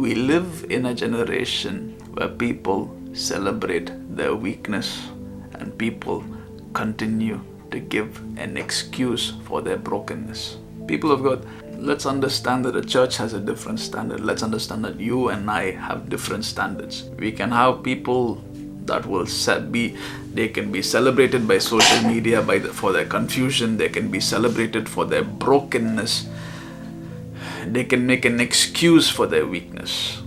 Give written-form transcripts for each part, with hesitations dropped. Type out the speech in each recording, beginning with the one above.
we live in a generation where people celebrate their weakness and people continue to give an excuse for their brokenness. People of God, let's understand that the church has a different standard. Let's understand that you and I have different standards. We can have people that will they can be celebrated by social media for their confusion. They can be celebrated for their brokenness. They can make an excuse for their weakness.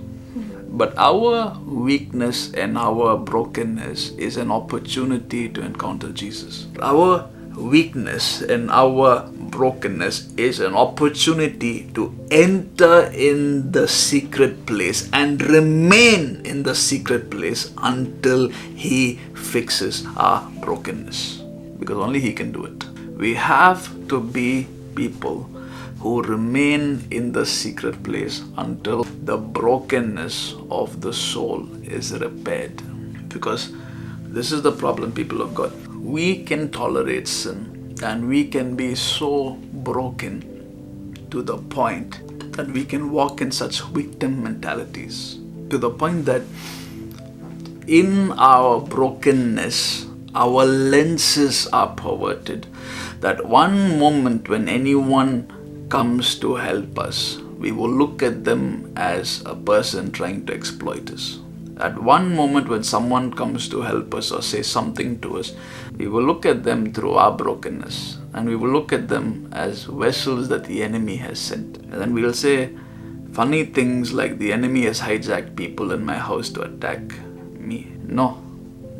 But our weakness and our brokenness is an opportunity to encounter Jesus. Our weakness and our brokenness is an opportunity to enter in the secret place and remain in the secret place until He fixes our brokenness. Because only He can do it. We have to be people who remain in the secret place until the brokenness of the soul is repaired. Because this is the problem, people of God. We can tolerate sin and we can be so broken to the point that we can walk in such victim mentalities. To the point that in our brokenness, our lenses are perverted. That one moment when anyone comes to help us, we will look at them as a person trying to exploit us. At one moment when someone comes to help us or say something to us, we will look at them through our brokenness and we will look at them as vessels that the enemy has sent. And then we will say funny things like, the enemy has hijacked people in my house to attack me. No,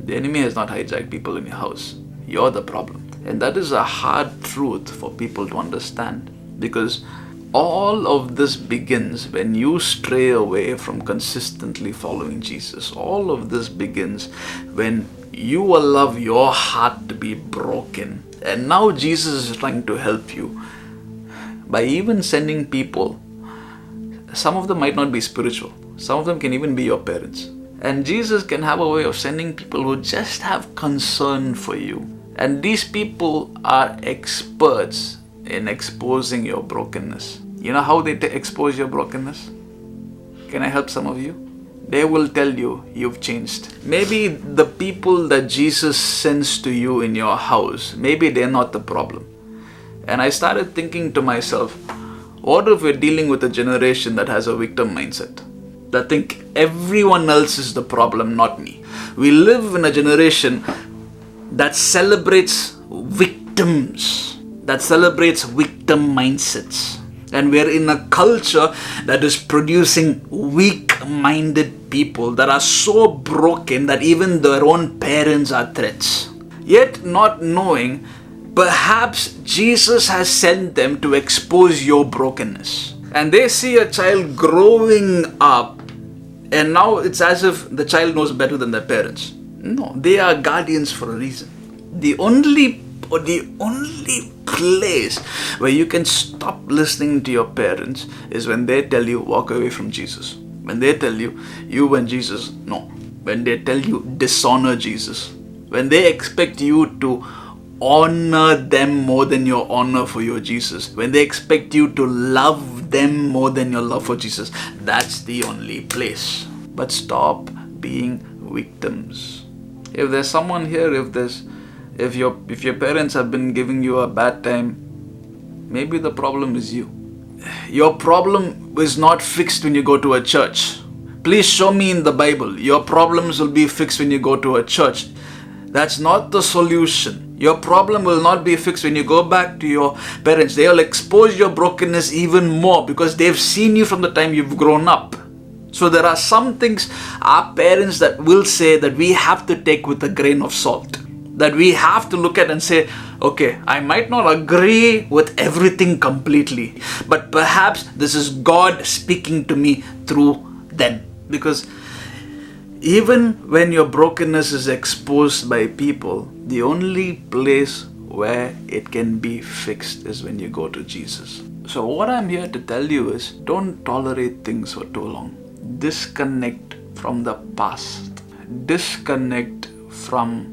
the enemy has not hijacked people in your house. You're the problem. And that is a hard truth for people to understand, because all of this begins when you stray away from consistently following Jesus. All of this begins when you allow your heart to be broken. And now Jesus is trying to help you by even sending people. Some of them might not be spiritual. Some of them can even be your parents. And Jesus can have a way of sending people who just have concern for you. And these people are experts in exposing your brokenness. You know how they expose your brokenness? Can I help some of you? They will tell you you've changed. Maybe the people that Jesus sends to you in your house, maybe they're not the problem. And I started thinking to myself, what if we're dealing with a generation that has a victim mindset? That think everyone else is the problem, not me. We live in a generation that celebrates victims, that celebrates victim mindsets. And we're in a culture that is producing weak-minded people that are so broken that even their own parents are threats. Yet not knowing, perhaps Jesus has sent them to expose your brokenness. And they see a child growing up, and now it's as if the child knows better than their parents. No, they are guardians for a reason. The only place where you can stop listening to your parents is when they tell you walk away from Jesus. When they tell you and Jesus, no. When they tell you dishonor Jesus. When they expect you to honor them more than your honor for your Jesus. When they expect you to love them more than your love for Jesus. That's the only place. But stop being victims. If there's someone here, if your parents have been giving you a bad time, maybe the problem is you. Your problem is not fixed when you go to a church. Please show me in the Bible. Your problems will be fixed when you go to a church. That's not the solution. Your problem will not be fixed when you go back to your parents. They'll expose your brokenness even more because they've seen you from the time you've grown up. So there are some things our parents that will say that we have to take with a grain of salt. That we have to look at and say, okay, I might not agree with everything completely, but perhaps this is God speaking to me through them. Because even when your brokenness is exposed by people, the only place where it can be fixed is when you go to Jesus. So what I'm here to tell you is, don't tolerate things for too long. Disconnect from the past. Disconnect from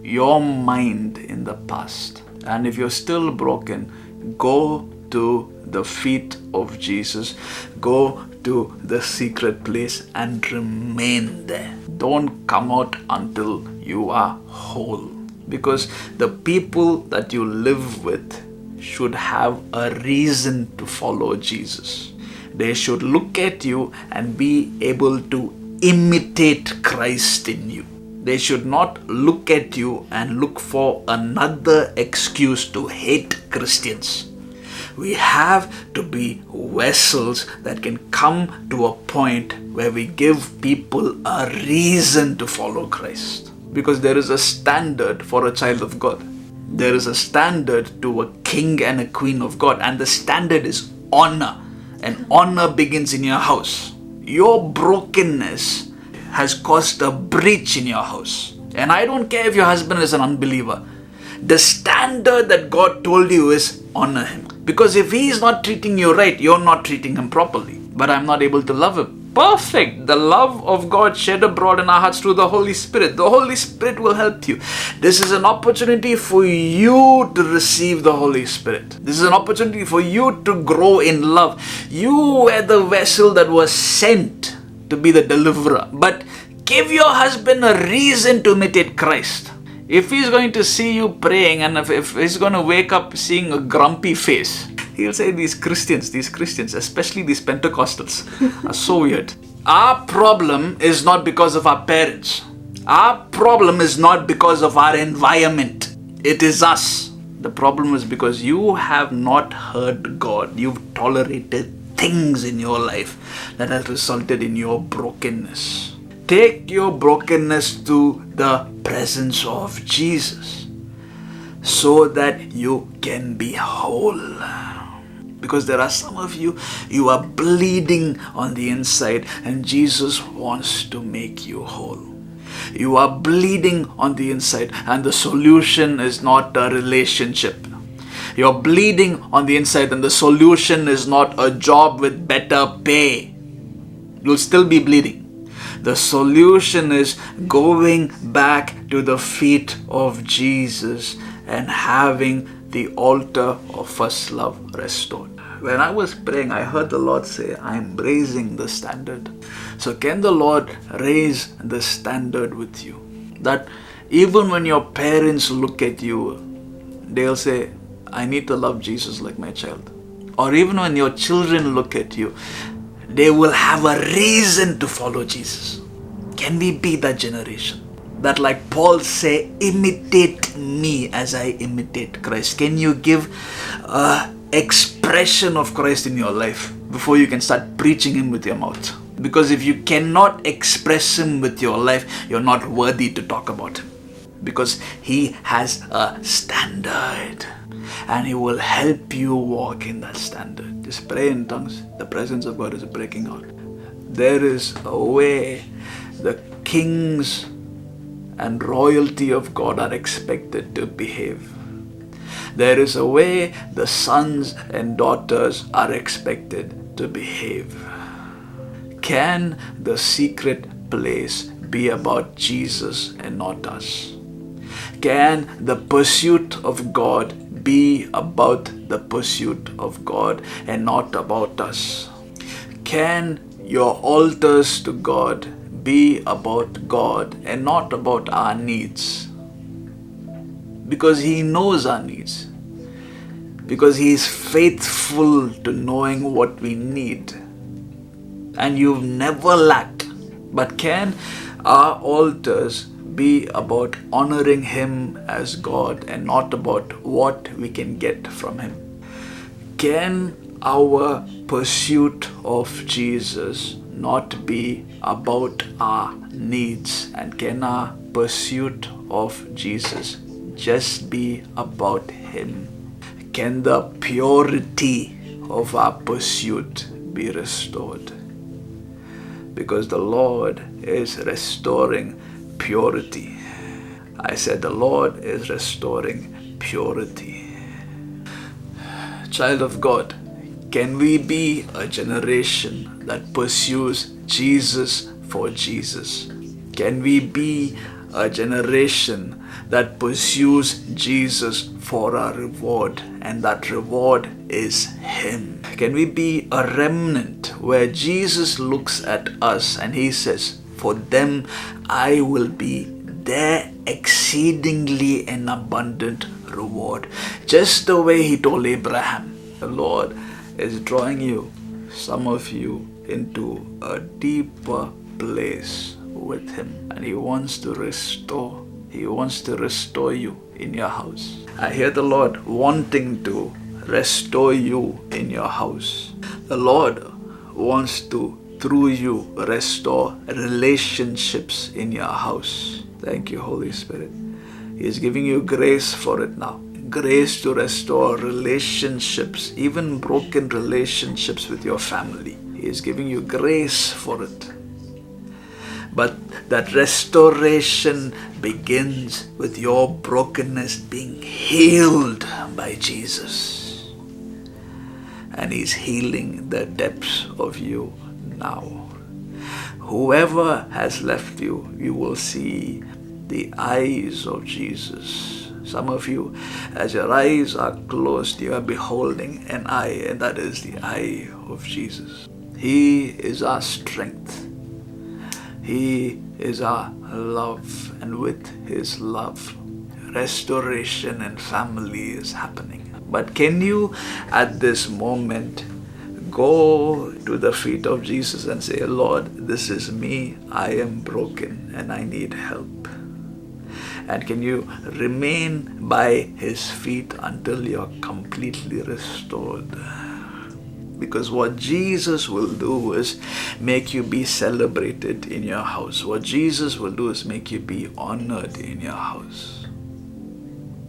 your mind in the past. And if you're still broken, go to the feet of Jesus. Go into the secret place and remain there. Don't come out until you are whole. Because the people that you live with should have a reason to follow Jesus. They should look at you and be able to imitate Christ in you. They should not look at you and look for another excuse to hate Christians. We have to be vessels that can come to a point where we give people a reason to follow Christ. Because there is a standard for a child of God. There is a standard to a king and a queen of God. And the standard is honor. And honor begins in your house. Your brokenness has caused a breach in your house. And I don't care if your husband is an unbeliever. The standard that God told you is honor him. Because if he is not treating you right, you're not treating him properly. But I'm not able to love him. Perfect. The love of God shed abroad in our hearts through the Holy Spirit. The Holy Spirit will help you. This is an opportunity for you to receive the Holy Spirit. This is an opportunity for you to grow in love. You were the vessel that was sent to be the deliverer. But give your husband a reason to imitate Christ. If he's going to see you praying and if he's going to wake up seeing a grumpy face, he'll say these Christians, especially these Pentecostals, are so weird. Our problem is not because of our parents. Our problem is not because of our environment. It is us. The problem is because you have not heard God. You've tolerated things in your life that has resulted in your brokenness. Take your brokenness to the presence of Jesus so that you can be whole. Because there are some of you, you are bleeding on the inside and Jesus wants to make you whole. You are bleeding on the inside and the solution is not a relationship. You're bleeding on the inside and the solution is not a job with better pay. You'll still be bleeding. The solution is going back to the feet of Jesus and having the altar of first love restored. When I was praying, I heard the Lord say, I'm raising the standard. So can the Lord raise the standard with you? That even when your parents look at you, they'll say, I need to love Jesus like my child. Or even when your children look at you, they will have a reason to follow Jesus. Can we be that generation? That like Paul say, imitate me as I imitate Christ. Can you give expression of Christ in your life before you can start preaching him with your mouth? Because if you cannot express him with your life, you're not worthy to talk about him. Because he has a standard. And he will help you walk in that standard. Just pray in tongues. The presence of God is breaking out. There is a way the kings and royalty of God are expected to behave. There is a way the sons and daughters are expected to behave. Can the secret place be about Jesus and not us? Can the pursuit of God be about the pursuit of God and not about us? Can your altars to God be about God and not about our needs? Because he knows our needs. Because he is faithful to knowing what we need. And you've never lacked. But can our altars be about honoring him as God and not about what we can get from him? Can our pursuit of Jesus not be about our needs? And can our pursuit of Jesus just be about him? Can the purity of our pursuit be restored? Because the Lord is restoring purity. I said the Lord is restoring purity. Child of God, can we be a generation that pursues Jesus for Jesus? Can we be a generation that pursues Jesus for our reward, and that reward is him? Can we be a remnant where Jesus looks at us and he says, for them I will be their exceedingly and abundant reward. Just the way he told Abraham. The Lord is drawing you, some of you, into a deeper place with him. And he wants to restore. He wants to restore you in your house. I hear the Lord wanting to restore you in your house. The Lord wants to, through you, restore relationships in your house. Thank you, Holy Spirit. He is giving you grace for it now. Grace to restore relationships, even broken relationships with your family. He is giving you grace for it. But that restoration begins with your brokenness being healed by Jesus. And he's healing the depths of you now. Whoever has left you, you will see the eyes of Jesus. Some of you, as your eyes are closed, you are beholding an eye, and that is the eye of Jesus. He is our strength. He is our love, and with his love, restoration and family is happening. But can you, at this moment, go to the feet of Jesus and say, Lord, this is me. I am broken and I need help. And can you remain by his feet until you're completely restored? Because what Jesus will do is make you be celebrated in your house. What Jesus will do is make you be honored in your house.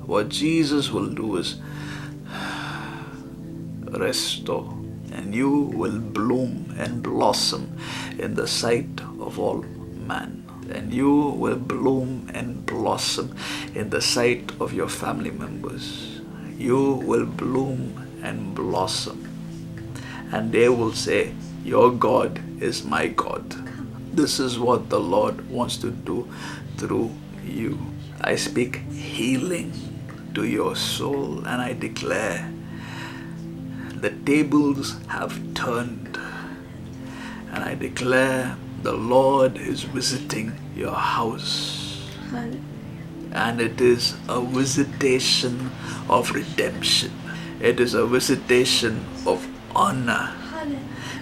What Jesus will do is restore, and you will bloom and blossom in the sight of all men. And you will bloom and blossom in the sight of your family members. You will bloom and blossom. And they will say, your God is my God. This is what the Lord wants to do through you. I speak healing to your soul, and I declare the tables have turned. And I declare the Lord is visiting your house. And it is a visitation of redemption. It is a visitation of honor.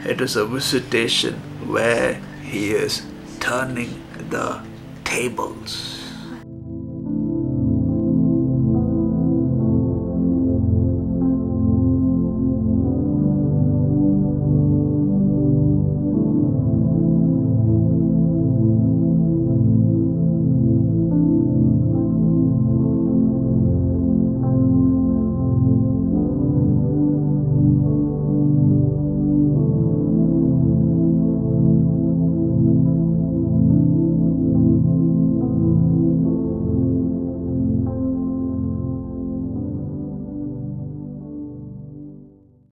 It is a visitation where he is turning the tables.